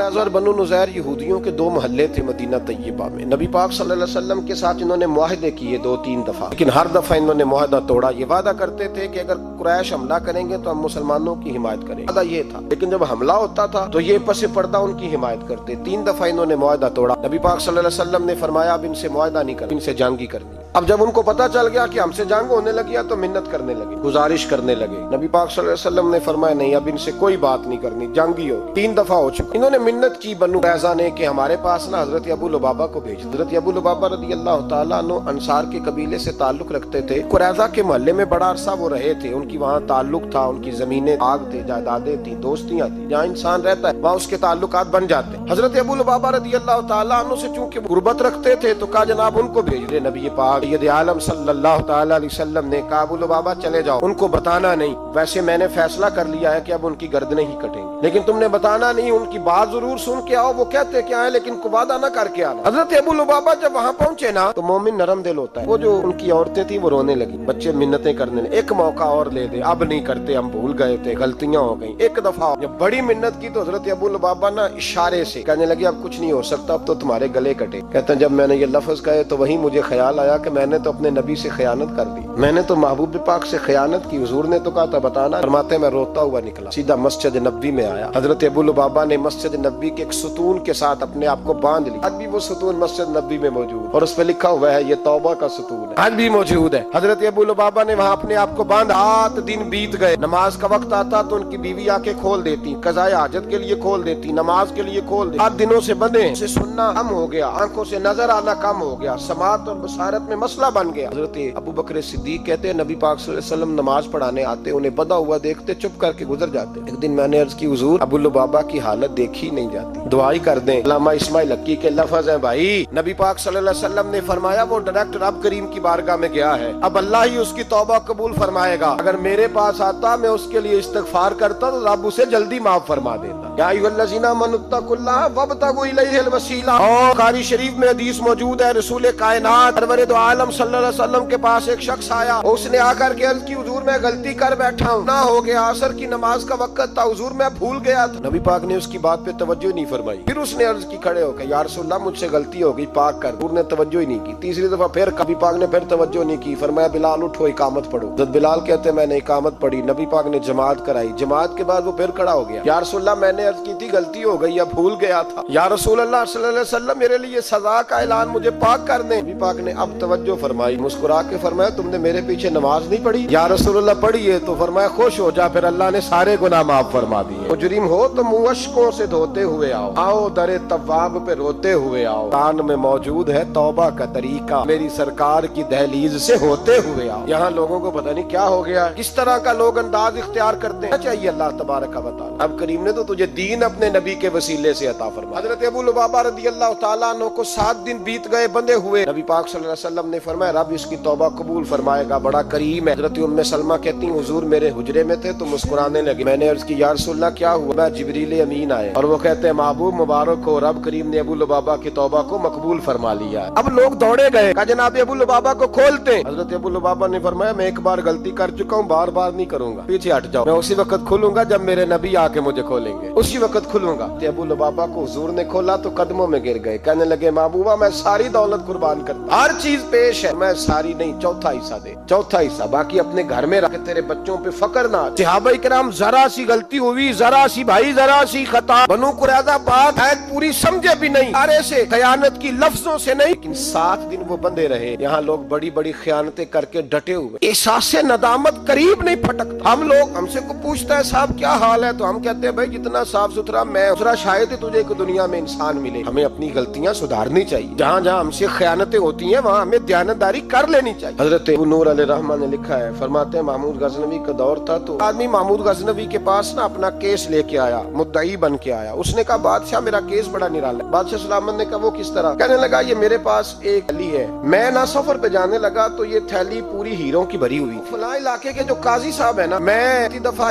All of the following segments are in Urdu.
قریظہ اور بنو نذیر یہودیوں کے دو محلے تھے مدینہ طیبہ میں. نبی پاک صلی اللہ علیہ وسلم کے ساتھ انہوں نے معاہدے کیے 2-3 دفعہ، لیکن ہر دفعہ انہوں نے معاہدہ توڑا. یہ وعدہ کرتے تھے کہ اگر قریش حملہ کریں گے تو ہم مسلمانوں کی حمایت کریں، وعدہ یہ تھا. لیکن جب حملہ ہوتا تھا تو یہ پس پردہ ان کی حمایت کرتے. 3 دفعہ انہوں نے معاہدہ توڑا. نبی پاک صلی اللہ علیہ وسلم نے فرمایا اب ان سے معاہدہ نہیں کرنا، ان سے جنگ ہی کرنی. اب جب ان کو پتا چل گیا کہ ہم سے جنگ ہونے لگی تو منت کرنے لگے، گزارش کرنے لگے. نبی پاک صلی اللہ علیہ وسلم نے فرمایا نہیں، اب ان سے کوئی بات نہیں کرنی، جنگ ہی ہو. 3 دفعہ ہو چکا. انہوں نے منت کی بنو قریظہ نے کہ ہمارے پاس نا حضرت ابو لبابہ کو بھیج. حضرت ابو لبابہ رضی اللہ تعالیٰ عنہ انصار کے قبیلے سے تعلق رکھتے تھے. قریظہ کے محلے میں بڑا عرصہ وہ رہے تھے، ان کی وہاں تعلق تھا، ان کی زمینیں آگ تھے، جائیدادیں تھیں، دوستیاں تھیں. جہاں انسان رہتا ہے وہاں اس کے تعلقات بن جاتے ہیں. حضرت ابو لبابہ رضی اللہ تعالیٰ عنہ سے چونکہ غربت رکھتے تھے تو کہا جناب ان کو بھیج دے. نبی پاک سید عالم صلی اللہ تعالیٰ علیہ وسلم نے کہا ابو لبابہ چلے جاؤ، ان کو بتانا نہیں. ویسے میں نے فیصلہ کر لیا ہے کہ اب ان کی گردنیں ہی کٹیں گی، لیکن تم نے بتانا نہیں. ان کی بات ضرور سن کے آؤ، وہ کہتے کیا ہے لیکن کو وعدہ نہ کر کے آنا. حضرت ابو لبابہ جب وہاں پہنچے نا تو مومن نرم دل ہوتا ہے. وہ جو ان کی عورتیں تھیں وہ رونے لگی، بچے منتیں کرنے لگے، ایک موقع اور لے دے، اب نہیں کرتے، ہم بھول گئے تھے، غلطیاں ہو گئیں، ایک دفعہ. جب بڑی منت کی تو حضرت ابو لبابہ نا اشارے سے کہنے لگے اب کچھ نہیں ہو سکتا، اب تو تمہارے گلے کٹے. کہتے ہیں جب میں نے یہ لفظ کہے تو وہیں مجھے خیال آیا کہ میں نے تو اپنے نبی سے خیانت کر دی، میں نے تو محبوب پاک سے خیانت کی. حضور نے تو کہا تھا بتانا. فرماتے میں روتا ہوا نکلا، سیدھا مسجد نبوی میں آیا. حضرت ابو لبابہ نے مسجد نبوی کے ایک ستون کے ساتھ اپنے آپ کو باندھ لیا. آج بھی وہ ستون مسجد نبوی میں موجود اور اس پہ لکھا ہوا ہے یہ توبہ کا ستون ہے، آج بھی موجود ہے. حضرت ابو لبابہ نے وہاں اپنے آپ کو باندھا. 8 دن بیت گئے. نماز کا وقت آتا تو ان کی بیوی آ کے کھول دیتی، قضائے حاجت کے لیے کھول دیتی، نماز کے لیے کھول دیتی. 8 دنوں سے بندے سے سننا کم ہو گیا، آنکھوں سے نظر آنا کم ہو گیا، سماعت اور بصارت میں مسئلہ بن گیا. حضرت ابو بکر صدیق کہتے ہیں نبی پاک صلی اللہ علیہ وسلم نماز پڑھانے آتے، انہیں بندھا ہوا دیکھتے چپ کر کے گزر جاتے. ایک دن میں نے عرض کی حضور ابو لبابہ کی حالت دیکھی نہیں جاتی، دعا ہی کر دیں. علامہ اسماعیل حقی کے لفظ ہیں بھائی. نبی پاک صلی اللہ علیہ وسلم نے فرمایا وہ ڈائریکٹ رب کریم کی بارگاہ میں گیا ہے، اب اللہ ہی اس کی توبہ قبول فرمائے گا. اگر میرے پاس آتا میں اس کے لیے استغفار کرتا تو رب اسے جلدی معاف فرما دیتا. یا ایھا الذین آمنوا اتقوا اللہ وابتغوا الیہ الوسیلہ. اور بخاری شریف میں حدیث موجود ہے، رسول کائنات سرور دو عالم صلی اللہ علیہ وسلم کے پاس ایک شخص آیا، اس نے آ کر کے عرض کی حضور میں غلطی کر بیٹھا ہوں، نہ ہو گیا، عصر کی نماز کا وقت تھا حضور میں بھول گیا تھا. نبی پاک نے اس کی بات پہ توجہ نہیں فرمائی. پھر اس نے عرض کی کھڑے ہو کے یا رسول اللہ مجھ سے غلطی ہو گئی، پاک کر. حضور نے توجہ ہی نہیں کی. تیسری دفعہ پھر نبی پاک نے پھر توجہ نہیں کی. فرمایا بلال اٹھو اقامت پڑھو. حضرت بلال کہتے ہیں میں نے اقامت پڑھی، نبی پاک نے جماعت کرائی. جماعت کے بعد وہ پھر کھڑا ہو گیا. یا رسول اللہ میں نے عرض کی تھی غلطی ہو گئی یا بھول گیا تھا. یا رسول اللہ صلی اللہ علیہ وسلم میرے لیے سزا کا اعلان، مجھے پاک کر دیں. نبی پاک نے اب توجہ فرمائی، مسکرا کے فرمایا تم نے میرے پیچھے نماز نہیں پڑھی؟ یا رسول اللہ پڑھی ہے. تو فرمایا خوش ہو جا، پھر اللہ نے سارے گناہ معاف فرما دیے. مجرم ہو تو منہ اشکوں سے دھوتے ہوئے آؤ، آؤ در تواب پہ روتے ہوئے آؤ. قرآن میں موجود ہے توبہ کا طریقہ، میری سرکار کی دہلیز سے ہوتے ہوئے آؤ. یہاں لوگوں کو پتہ نہیں کیا ہو گیا، کس طرح کا لوگ انداز اختیار کرتے ہیں. چاہیے اللہ تبارک و تعالی، اب کریم نے تو تجھے دین اپنے نبی کے وسیلے سے عطا فرمایا. حضرت ابو لبابہ رضی اللہ تعالیٰ عنہ کو 7 دن بیت گئے بندے ہوئے. نبی پاک صلی اللہ علیہ وسلم نے فرمایا رب اس کی توبہ قبول فرمائے گا، بڑا کریم ہے. حضرت ام سلمہ کہتی ہیں حضور میرے حجرے میں تھے تو مسکرانے لگے. میں نے عرض کی یا رسول اللہ کیا ہوا؟ میں جبریل امین آئے اور وہ کہتے ہیں محبوب مبارک ہو، رب کریم نے ابو لبابہ کی توبہ کو مقبول فرما لیا. اب لوگ دوڑے گئے، کہا جناب ابو لبابہ کو کھولتے. حضرت ابو لبابہ نے فرمایا میں ایک بار غلطی کر چکا ہوں، بار بار نہیں کروں گا، پیچھے ہٹ جاؤ، میں اسی وقت کھولوں گا جب میرے نبی آ کے مجھے کھولیں گے، اسی وقت کھلوں گا. ابو لبابہ کو حضور نے کھولا تو قدموں میں گر گئے، کہنے لگے محبوبہ میں ساری دولت قربان کرتا، ہر چیز پیش ہے، میں ساری نہیں، چوتھا حصہ دے، چوتھا حصہ باقی اپنے گھر میں رکھ، تیرے بچوں پہ فخر نہ. صحابہ کرام ذرا سی غلطی ہوئی، ذرا سی بھائی ذرا سی خطا، بنو قریظہ بات ہے پوری سمجھے بھی نہیں، ارے سے خیانت کی لفظوں سے نہیں، لیکن 7 دن وہ بندے رہے. یہاں لوگ بڑی بڑی خیانتیں کر کے ڈٹے ہوئے، احساس ندامت قریب نہیں پھٹکتا. ہم لوگ ہم سے کو پوچھتا ہے صاحب کیا حال ہے تو ہم کہتے ہیں بھائی جتنا صاف ستھرا میں دوسرا شاید ہی تجھے ایک دنیا میں انسان ملے. ہمیں اپنی غلطیاں سدھارنی چاہیے، جہاں جہاں ہم سے خیانتیں ہوتی ہیں وہاں ہمیں دیانتداری کر لینی چاہیے. حضرت ابو نور علیہ رحمہ نے لکھا ہے، فرماتے ہیں محمود غزنوی کا دور تھا تو آدمی محمود غزنوی کے پاس نا اپنا کیس لے کے آیا، مدعی بن کے آیا. اس نے کہا بادشاہ میرا کیس بڑا نرالا ہے. بادشاہ سلامت نے کہا وہ کس طرح؟ کہنے لگا یہ میرے پاس ایک تھیلی ہے، میں نہ سفر پہ جانے لگا تو یہ تھیلی پوری ہیروں کی بھری ہوئی، فلاں علاقے کے جو قاضی صاحب ہے نا، میں دفعہ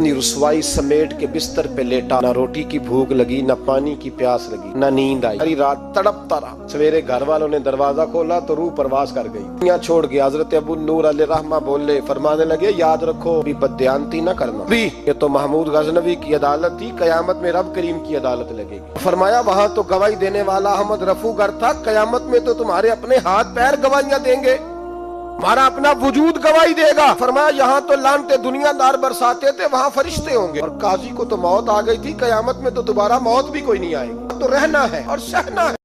اپنی رسوائی سمیٹ کے بستر پہ لیٹا، نہ روٹی کی بھوک لگی، نہ پانی کی پیاس لگی، نہ نیند آئی، ساری رات تڑپتا رہا۔ سویرے گھر والوں نے دروازہ کھولا تو روح پرواز کر گئی، دنیا چھوڑ گیا۔ حضرت ابو نور علیہ رحمہ بولے، فرمانے لگے یاد رکھو بھی بددیانتی نہ کرنا، بھی یہ تو محمود غزنوی کی عدالت تھی، قیامت میں رب کریم کی عدالت لگے گی۔ فرمایا وہاں تو گواہی دینے والا احمد رفو گر تھا، قیامت میں تو تمہارے اپنے ہاتھ پیر گواہیاں دیں گے، ہمارا اپنا وجود گواہی دے گا۔ فرمایا یہاں تو لعنتیں دنیا دار برساتے تھے، وہاں فرشتے ہوں گے، اور قاضی کو تو موت آ گئی تھی، قیامت میں تو دوبارہ موت بھی کوئی نہیں آئے گی، تو رہنا ہے اور سہنا ہے۔